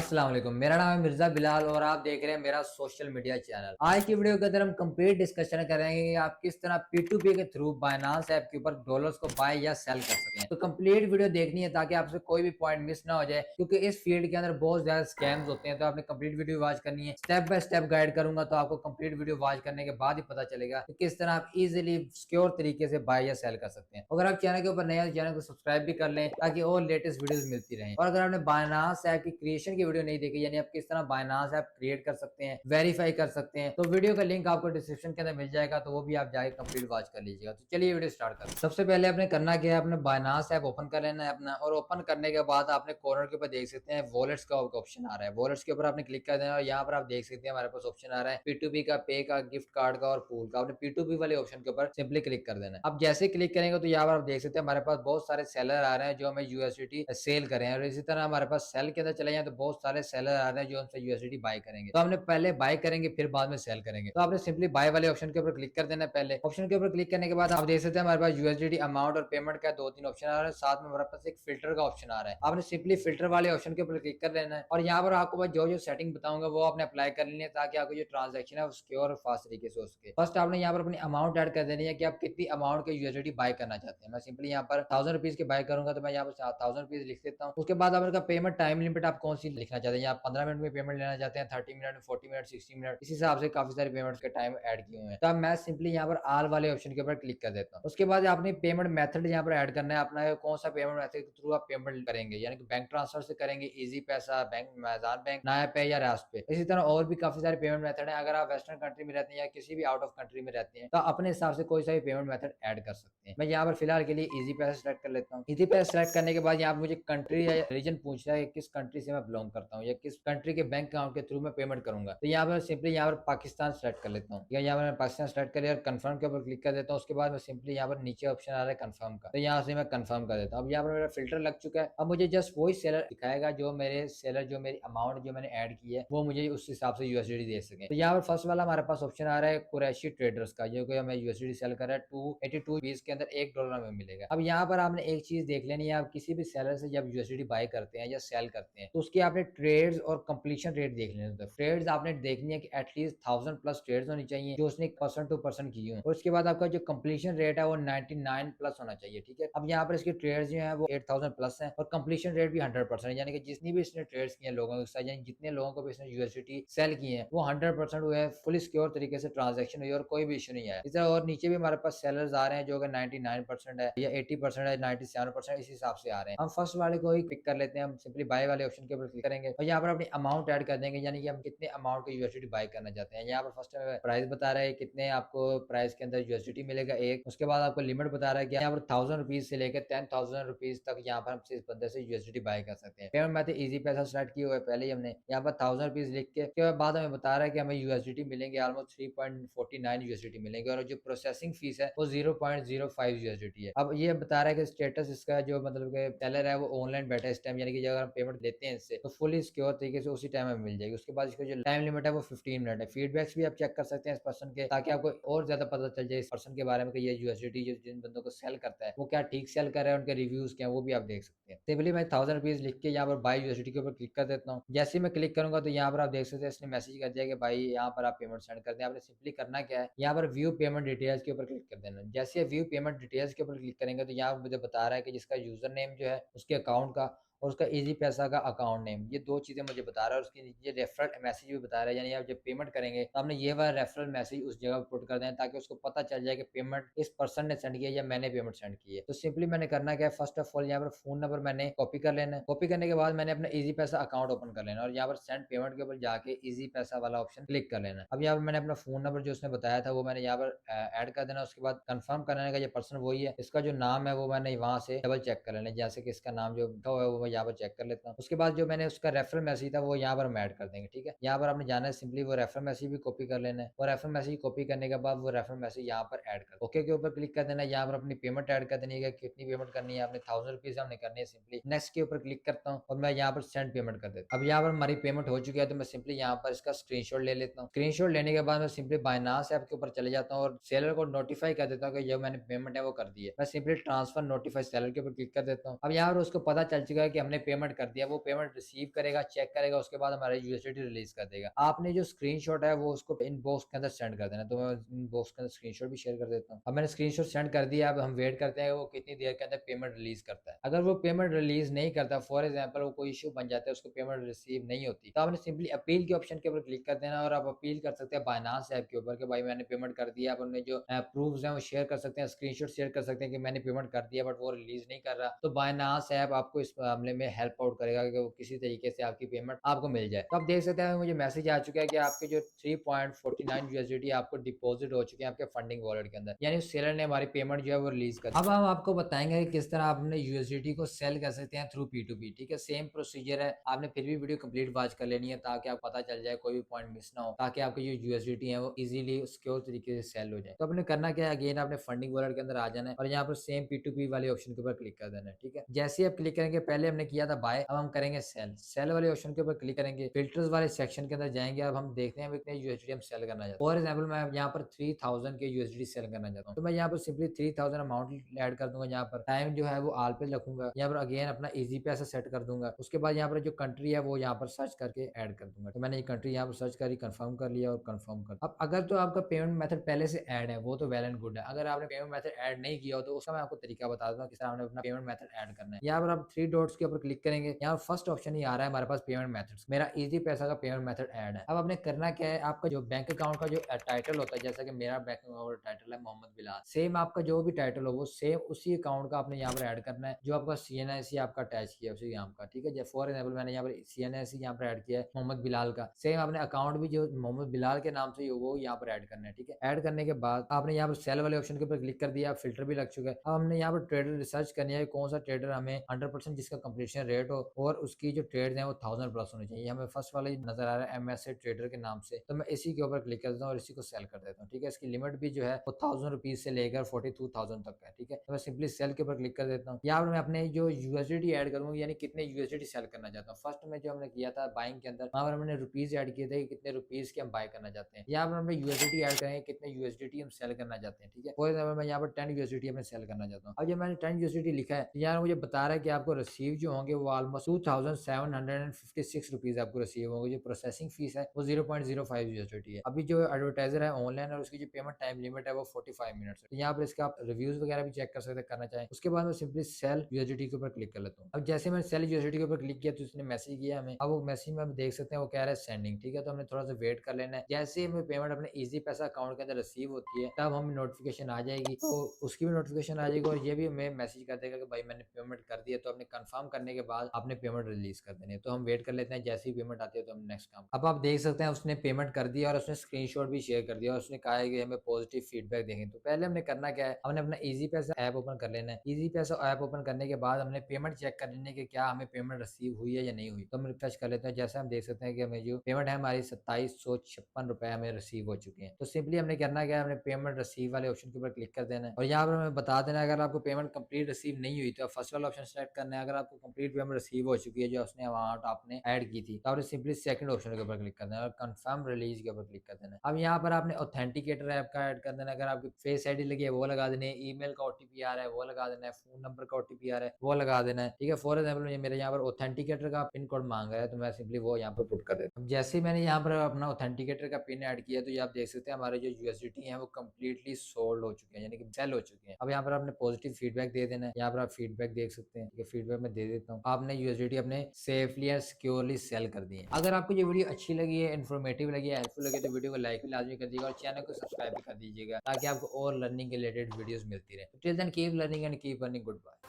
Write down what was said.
अस्सलाम वालेकुम। मेरा नाम है मिर्जा बिलाल और आप देख रहे हैं मेरा सोशल मीडिया चैनल। आज की वीडियो के अंदर हम कंप्लीट डिस्कशन करेंगे कि आप किस तरह P2P के थ्रू बाइनांस ऐप के ऊपर डॉलर्स को बाय या सेल कर सकते हैं। तो कंप्लीट वीडियो देखनी है ताकि आपसे कोई भी पॉइंट मिस ना हो जाए, क्योंकि इस फील्ड के अंदर बहुत ज्यादा स्कैम्स होते हैं। तो आपने कंप्लीट वीडियो वॉच करनी है। स्टेप बाय स्टेप गाइड करूंगा तो आपको कंप्लीट वीडियो वॉच करने के बाद ही पता चलेगा कि किस तरह आप इजिली सिक्योर तरीके से बाय या सेल कर सकते हैं। अगर आप चैनल के ऊपर नए हैं तो चैनल को सब्सक्राइब भी कर लें ताकि और लेटेस्ट वीडियोस मिलती रहें। और अगर आपने बाइनांस ऐप की क्रिएशन की वीडियो नहीं देखी, यानी आप किस तरह बाइनांस ऐप क्रिएट कर सकते हैं, वेरीफाई कर सकते हैं, तो वीडियो का लिंक आपको डिस्क्रिप्शन के अंदर मिल जाएगा, तो वो भी आप जाके कंप्लीट वॉच कर लीजिएगा। तो चलिए वीडियो स्टार्ट करते हैं। सबसे पहले आपने करना क्या है, अपने बाइनांस ऐप ओपन कर लेना है अपना, और ओपन करने के बाद आपने कॉर्नर के ऊपर देख सकते हैं वॉलेट्स का ऑप्शन आ रहा है। वॉलेट्स के ऊपर आपने क्लिक कर देना और यहाँ पर आप देख सकते हैं हमारे पास ऑप्शन आ रहा है P2P का, पे का, गिफ्ट कार्ड का और पूल का। आपने P2P वाले ऑप्शन के ऊपर सिंपली क्लिक कर देना है। अब जैसे क्लिक करेंगे तो यहाँ पर आप देख सकते हैं हमारे पास बहुत सारे सेलर आ रहे हैं जो हमें यूएसडीटी सेल कर रहे हैं, और इसी तरह हमारे पास सेल के अंदर चले जाए तो बहुत सारे सेलर आ रहे हैं जो हमसे यूएसडीटी बाय करेंगे। तो हमने पहले बाय करेंगे फिर बाद में सेल करेंगे। तो आपने सिंपली बाय वाले ऑप्शन के ऊपर क्लिक कर देना है। पहले ऑप्शन के ऊपर क्लिक करने के बाद आप देख सकते हैं हमारे पास यूएसडीटी अमाउंट और पेमेंट का दो तीन ऑप्शन आ रहा है, साथ में हमारे पास एक फिल्टर का ऑप्शन आ रहा है। आपने सिंपली फिल्टर वाले ऑप्शन के ऊपर क्लिक कर लेना है, और यहाँ पर आपको जो जो सेटिंग बताऊंगा वो आपने अप्लाई कर लेनी है ताकि आपको जो ट्रांजेक्शन है वो सिक्योर और फास्ट तरीके से हो सके। फर्स्ट आपने यहाँ पर अपनी अमाउंट ऐड कर देनी है कि आप कितनी अमाउंट के यूएसडीटी बाय करना चाहते हैं। मैं सिंपली यहाँ पर 1000 रुपीज के बाय करूंगा तो मैं यहाँ पर 1000 रुपीज लिख देता हूँ। उसके बाद आपका पेमेंट टाइम लिमिट आप कौन सी लिखना चाहते हैं, आप 15 मिनट में पेमेंट लेना चाहते हैं, 30 मिनट, 40 मिनट, 60 मिनट, इस हिसाब से काफी सारे पेमेंट्स के टाइम ऐड किए हुए हैं। तो अब मैं सिंपली यहाँ पर आल वाले ऑप्शन के ऊपर क्लिक कर देता हूँ। उसके बाद आपने पेमेंट मेथड यहाँ पर ऐड करना है अपना, कौन सा पेमेंट मेथड के थ्रू आप पेमेंट करेंगे, यानी कि बैंक ट्रांसफर से करेंगे, इजी पैसा, बैंक मैजान बैंक, नाया पे या रास पे। इसी तरह और भी काफी सारे पेमेंट मेथड है। अगर आप वेस्टर्न कंट्री में रहते हैं या किसी भी आउट ऑफ कंट्री में रहते हैं तो अपने हिसाब से कोई सा भी पेमेंट मेथड ऐड कर सकते हैं। मैं यहाँ पर फिलहाल के लिए इजी पैसा सेलेक्ट कर लेता हूँ। इजी पैसा सेलेक्ट करने के बाद यहाँ मुझे कंट्री या रीजन पूछ रहा है किस कंट्री से मैं बिलोंग करता हूँ या किस कंट्री के बैंक अकाउंट के थ्रू मैं पेमेंट करूंगा। तो यहाँ पर सिंपली यहाँ पर पाकिस्तान सेलेक्ट कर लेता हूँ, या यहाँ पर मैं पाकिस्तान सेलेक्ट कर लिया और कंफर्म के ऊपर क्लिक कर देता हूँ। उसके बाद मैं सिंपली यहाँ पर नीचे ऑप्शन आ रहा है कंफर्म का, तो यहाँ से मैं कंफर्म कर देता हूँ। अब यहाँ पर मेरा फिल्टर लग चुका है। अब मुझे जस्ट वही सेलर दिखाएगा जो मेरे सेलर जो मेरी अमाउंट जो मैंने ऐड की है वो मुझे उस हिसाब से यूएसडी दे सके। तो यहाँ पर फर्स्ट वाला हमारे पास ऑप्शन आ रहा है कुरैशी ट्रेडर्स का, जो कि हमें यूएसडी सेल कर रहा है 282 के अंदर $1 में मिलेगा। अब यहाँ पर आपने एक चीज देख लेनी है, आप किसी भी सेलर से जब यूएसडी बाय करते हैं या सेल करते हैं तो उसकी आपने ट्रेड्स और कंप्लीशन रेट देख लेना होता है। ट्रेड्स आपने देखनी है कि एटलीस्ट 1000+ ट्रेड्स होनी चाहिए जो उसने पर्सन टू पर्सन की हो, और उसके बाद आपका जो कंप्लीशन रेट है वो 99+ होना चाहिए। ठीक है, अब यहाँ पर इसकी ट्रेड्स जो है वो 8000+ है और कंप्लीशन रेट भी 100% है, यानी कि जितनी भी इसने ट्रेड्स की है लोगों के साथ, यानी जितने लोगों को भी इसने यूएसडी सेल किए हैं वो 100% हुए, फुली सिक्योर तरीके से ट्रांजेक्शन हुई और कोई भी इशू नहीं है। इस तरह और नीचे भी हमारे पास सेलर्स आ रहे हैं जो कि 99% है या 80% है, 97% इस हिसाब से आ रहे हैं। हम फर्स्ट वाले को ही क्लिक कर लेते हैं, हम सिंपली बाय वाले ऑप्शन के ऊपर क्लिक करेंगे और यहाँ पर अपनी अमाउंट ऐड कर देंगे, यानी कि हम कितने अमाउंट के यूएसडी बाय करना चाहते हैं। यहाँ पर फर्स्ट प्राइस बता रहा है कितने आपको प्राइस के अंदर यूएसडी मिलेगा एक। उसके बाद आपको लिमिट बता रहा है कि यहाँ पर 1000 रुपीज से लेकर 10,000 रुपीज तक यहाँ पर हम इस बंदे से यूएसडी बाय कर सकते हैं। पेमेंट मेथड इजी पैसा स्टार्ट किया हुआ है पहले ही हमने, यहाँ पर 1000 रुपीज लिख के बाद हमें बता रहा है कि हमें यूएसडी मिलेंगे ऑलमोस्ट 3.49 यूएसडी मिलेंगे, और जो प्रोसेसिंग फीस है वो 0.05 यूएसडी है। अब ये बता रहा है कि स्टेटस इसका जो मतलब कि सेलर है वो ऑनलाइन बैठा है इस टाइम, यानी कि अगर हम पेमेंट लेते हैं इससे तो फुली सिक्योर तरीके से उसी टाइम में मिल जाएगी। उसके बाद इसका जो टाइम लिमिट है वो 15 मिनट है। फीडबैक्स भी आप चेक कर सकते हैं इस पर्सन के, ताकि आपको और ज्यादा पता चल जाए इस पर्सन के बारे में कि ये यूएसडी जो जिन बंदों को सेल करता है वो क्या ठीक सेल कर रहा है, उनके रिव्यूज क्या है वो भी आप देख सकते हैं। सिंपली मैं 1000 रुपीज लिख के यहाँ पर बाय यूएसडी के ऊपर क्लिक कर देता हूँ। जैसे ही मैं क्लिक करूंगा तो यहाँ पर आप देख सकते हैं इसने मैसेज कर दिया कि भाई यहाँ पर आप पेमेंट सेंड कर दें। आपने सिंपली करना क्या है, यहाँ पर व्यू पेमेंट डिटेल्स के ऊपर क्लिक कर देना। जैसे व्यू पेमेंट डिटेल्स के ऊपर क्लिक करेंगे तो यहाँ मुझे बता रहा है कि जिसका यूजर नेम जो है उसके अकाउंट का और उसका इजी पैसा का अकाउंट नेम, ये दो चीजें मुझे बता रहा है। और उसके नीचे रेफरल मैसेज भी बता रहा है, यानी आप जब पेमेंट करेंगे तो आपने ये वाला रेफरल मैसेज उस जगह पुट कर दें ताकि उसको पता चल जाए कि पेमेंट इस पर्सन ने सेंड किया या मैंने पेमेंट सेंड की है। तो सिंपली मैंने करना क्या है, फर्स्ट ऑफ ऑल यहाँ पर फोन नंबर मैंने कॉपी कर लेना है। कॉपी करने के बाद मैंने अपना इजी पैसा अकाउंट ओपन कर लेना और यहाँ पर सेंड पेमेंट के ऊपर जाके इजी पैसा वाला ऑप्शन क्लिक कर लेना। अब यहाँ पर मैंने अपना फोन नंबर जो उसने बताया था वो मैंने यहाँ पर ऐड कर देना। उसके बाद कंफर्म कर लेने का ये पर्सन वही है, इसका जो नाम है वो मैंने वहां से डबल चेक कर लेना, जैसे कि इसका नाम जो लिखा हुआ है वो मैं यहाँ पर चेक कर लेता हूँ। उसके बाद जो मैंने उसका रेफरल मैसेज था वो यहाँ पर हम ऐड कर देंगे। ठीक है, यहाँ पर आपने जाना है सिंपली वो रेफरल मैसेज भी कॉपी कर लेना है, और रेफरल मैसेज कॉपी करने के बाद वो रेफरल मैसेज यहाँ पर ऐड कर ओके के ऊपर क्लिक कर देना है। यहाँ पर अपनी पेमेंट ऐड कर देनी है, कितनी पेमेंट करनी है आपने 1000 रुपीज हमने करनी है। सिंपली नेक्स्ट के ऊपर क्लिक करता हूँ और मैं यहाँ पर सेंड पेमेंट कर देता हूँ। अब यहाँ पर हमारी पेमेंट हो चुकी है तो मैं सिंपली यहाँ पर इसका स्क्रीनशॉट ले लेता हूँ। स्क्रीनशॉट लेने के बाद मैं सिंपली बाइनांस ऐप के ऊपर चले जाता हूँ और सेलर को नोटिफाई कर देता हूँ कि जो मैंने पेमेंट है वो कर दी है। मैं सिंपली ट्रांसफर नोटिफाई सेलर के ऊपर क्लिक कर देता हूँ। अब यहाँ पर उसको पता चल चुका है कि हमने पेमेंट कर दिया, वो पेमेंट रिसीव करेगा, चेक करेगा, उसके बाद हमारा यूएसडीटी रिलीज कर देगा। आपने जो स्क्रीनशॉट है वो उसको इनबॉक्स के अंदर सेंड कर देना। तो मैं इनबॉक्स के अंदर स्क्रीनशॉट भी शेयर कर देता हूँ। अब मैंने स्क्रीनशॉट सेंड कर दिया, अब हम वेट करते हैं वो कितनी देर के अंदर पेमेंट रिलीज करता है। अगर वो पेमेंट रिलीज नहीं करता, फॉर एग्जाम्पल वो कोई इशू बन जाता है, उसको पेमेंट रिसीव नहीं होती, तो आपने सिंपली अपील के ऑप्शन के ऊपर क्लिक कर देना और आप अपील कर सकते हैं बाइनांस ऐप के ऊपर कि भाई मैंने पेमेंट कर दिया। आप अपने जो प्रूफ्स हैं वो शेयर कर सकते हैं, स्क्रीनशॉट शेयर कर सकते हैं कि मैंने पेमेंट कर दिया बट वो रिलीज नहीं कर रहा। तो बाइनांस ऐप आपको इस मामले में हेल्प आउट करेगा कि वो किसी तरीके से आपकी पेमेंट आपको मिल जाए। तो आप देख सकते हैं मुझे मैसेज आ चुका है कि आपके जो 3.49 यूएसडीटी आपको डिपॉजिट हो चुके हैं आपके फंडिंग वॉलेट के अंदर, यानी सेलर ने हमारी पेमेंट जो है वो रिलीज कर दी। अब हम आपको बताएंगे कि किस तरह आप अपने यूएसडीटी को सेल कर सकते हैं थ्रू P2P। ठीक है, सेम प्रोसीजर है, आपने फिर भी वीडियो कंप्लीट वॉच कर लेनी है ताकि आपको पता चल जाए, कोई भी पॉइंट मिस ना हो, ताकि आपके जो यूएसडीटी है वो इजीली सिक्योर तरीके से सेल हो जाए। तो आपने करना क्या है, अगेन आपने फंडिंग वॉलेट के अंदर आ जाना है और यहाँ पर सेम P2P वाले ऑप्शन के ऊपर क्लिक कर देना है। ठीक है, जैसे ही आप क्लिक करेंगे, पहले हमने किया था बाय, अब हम करेंगे सेल। सेल वाले ऑप्शन के ऊपर क्लिक करेंगे, फिल्टर्स वाले सेक्शन के अंदर जाएंगे। अब हम देखते हैं कितने यूएसडी हम सेल करना चाहते हैं। फॉर एग्जाम्पल मैं यहाँ पर 3000 के यूएसडी सेल करना चाहता हूँ, तो मैं यहाँ पर सिंपली 3000 अमाउंट ऐड कर दूंगा। यहाँ पर टाइम जो है वो ऑल पे रखूंगा, यहाँ पर अगेन अपना इजी पैसा सेट कर दूंगा। उसके बाद यहाँ पर जो कंट्री है वो यहाँ पर सर्च करके ऐड कर दूंगा। तो मैंने ये कंट्री यहाँ पर सर्च करी, कंफर्म कर लिया और कंफर्म कर। अब अगर तो आपका पेमेंट मेथड पहले से ऐड है वो तो वेल एंड गुड है। अगर आपने पेमेंट मेथड ऐड नहीं किया हो तो उसका मैं आपको तरीका बता दूंगा किस तरह आपने अपना पेमेंट मेथड ऐड करना है। यहाँ पर आप 3 डॉट्स के ऊपर क्लिक करेंगे, यहाँ फर्स्ट ऑप्शन ही आ रहा है हमारे पास पेमेंट मेथड्स, मेरा इजी पैसा का पेमेंट मेथड ऐड है। अब आपने करना क्या है, आपका जो बैंक अकाउंट का जो टाइटल होता है, जैसा कि मेरा बैंक अकाउंट टाइटल है मोहम्मद बिलाल, सेम आपका जो भी टाइटल हो वो सेम उसी अकाउंट का आपने यहाँ पर ऐड करना है जो आपका CNIC आपका अटैच किया है उसी यहाँ का। ठीक है, फॉर एग्जाम्पल मैंने यहाँ पर CNIC यहाँ पर ऐड किया है मोहम्मद बिलाल का, सेम आपने अकाउंट भी जो मोहम्मद बिलाल के नाम से वो यहाँ पर ऐड करना है। ठीक है, ऐड करने के बाद आपने यहाँ पर सेल वाले ऑप्शन के ऊपर क्लिक कर दिया, फिल्टर भी लग चुका है। अब हमने यहाँ पर ट्रेडर रिसर्च करनी है, कौन सा ट्रेडर हमें 100% जिसका कंप्लीशन रेट हो और उसकी जो ट्रेड है वो 1000 प्लस होनी चाहिए। हमें फर्स्ट वाला नजर आ रहा है MSA ट्रेडर के नाम से, तो मैं इसी के ऊपर क्लिक कर देता हूँ और इसी को सेल कर देता हूँ। ठीक है, इसकी लिमिट भी जो है वो 1000 रुपीज से लेकर 42,000 तक है। ठीक है, तो मैं सिंपली सेल के ऊपर क्लिक कर देता हूँ। यहाँ पर मैं अपने जो यूएसडीटी ऐड करूंगा, यानी कितने यूएसडीटी सेल करना चाहता हूँ। फर्स्ट में जो हमने किया था बाइंग के अंदर, वहां पर हमने रुपीज ऐड किए थे, कितने रुपीज के हम बाय करना चाहते हैं। यहाँ पर हमने यूएसडीटी ऐड करेंगे, कितने यूएसडीटी हम सेल करना चाहते हैं। ठीक है, फॉर एग्जाम्पल मैं यहाँ पर 10 यूएसडीटी अपने सेल करना चाहता हूँ। अब जब मैंने 10 यूएसडीटी लिखा है, यहाँ मुझे बता रहा है कि आपको रिसीव जो होंगे वो ऑलमोस्ट 2756 रुपीज आपको रिसीव होंगे। जो प्रोसेसिंग फीस है वो 0.05 यूएसडीटी है। अभी जो एडवर्टाइजर है ऑनलाइन और उसकी जो पेमेंट टाइम लिमिट है वो 45 मिनट्स है। तो यहाँ पर इसका आप रिव्यूज वगैरह भी चेक कर सकते हैं करना चाहें। उसके बाद मैं सिंपली सेल यूएसडीटी के ऊपर क्लिक कर लेता हूँ। अब जैसे मैंने सेल यूएसडीटी के ऊपर क्लिक किया तो उसने मैसेज किया हमें। अब वो मैसेज में हम देख सकते हैं वो कह रहा है सेंडिंग। ठीक है, तो हमने थोड़ा सा वेट कर लेना है। जैसे हमें पेमेंट अपने इजी पैसा अकाउंट के अंदर रिसीव होती है तब हमें नोटिफिकेशन आ जाएगी, तो उसकी भी नोटिफिकेशन आ जाएगी और ये भी हमें मैसेज कर देगा कि भाई मैंने पेमेंट कर दिया। तो आपने कंफर्म करने के बाद आपने पेमेंट रिलीज कर देनी है। तो हम वेट कर लेते हैं, जैसी पेमेंट आती है तो हम नेक्स्ट काम। अब आप देख सकते हैं उसने पेमेंट कर दिया और उसने स्क्रीनशॉट भी शेयर कर दिया और उसने कहा है कि हमें पॉजिटिव फीडबैक देंगे। तो पहले हमने करना क्या है, हमने अपना इजी पैसा ऐप ओपन कर लेना है। इजी पैसा ऐप ओपन करने के बाद हमने पेमेंट चेक कर लेने की क्या हमें पेमेंट रिसीव हुई है या नहीं हुई। तो हम रिफ्रेश कर लेते हैं। जैसे हम देख सकते हैं कि हमें जो पेमेंट है हमारी 2756 रुपए हमें रिसीव हो चुके हैं। तो सिंपली हमने करना क्या है, हमने पेमेंट रिसीव वाले ऑप्शन के ऊपर क्लिक कर देना है और यहाँ पर हमें बता देना है अगर आपको पेमेंट कंप्लीट रिसीव नहीं हुई तो फर्स्ट वाला ऑप्शन सेलेक्ट करना है। अगर आपको कंप्लीट पेमेंट रिसीव हो चुकी है जो उसने अमाउंट आपने ऐड की थी तो आपने सिंपली सेकंड ऑप्शन के ऊपर क्लिक कर देना है और कंफर्म रिलीज के ऊपर क्लिक कर देना है। अब यहाँ पर आपने ऑथेंटिकेटर ऐप का ऐड कर देना है। अगर आपकी फेस आईडी लगी है वो लगा देनी है, ईमेल का ओटीपी आ रहा है वो लगा देना है, फोन नंबर का ओटीपी आ रहा है वो लगा देना है। ठीक है, फॉर एग्जाम्पल मेरे यहाँ पर ऑथेंटिकेटर का पिन कोड मांग रहा है तो मैं सिंपली वो यहाँ पर पुट कर देता हूँ। जैसे ही मैंने यहाँ पर अपना ऑथेंटिकेटर का पिन ऐड किया तो ये आप देख सकते हैं हमारे जो यूएसडीटी है वो कम्प्लीटली सोल्ड हो चुके हैं, यानी कि सेल हो चुके हैं। अब यहाँ पर आपने पॉजिटिव फीडबैक दे देना है। यहाँ पर आप फीडबैक देख सकते हैं, फीडबैक में दे देता हूँ। आपने यूएसडीटी अपने सेफली और सिक्योरली सेल कर दिए। अगर आपको ये वीडियो अच्छी लगी है, इन्फॉर्मेटिव लगी है, हेल्पफुल लगी तो वीडियो को लाइक भी लाजमी कर दीजिएगा और चैनल को सब्सक्राइब भी कर दीजिएगा ताकि आपको और लर्निंग के रिलेटेड वीडियोस मिलती रहे। Till then keep learning and keep earning. Good bye.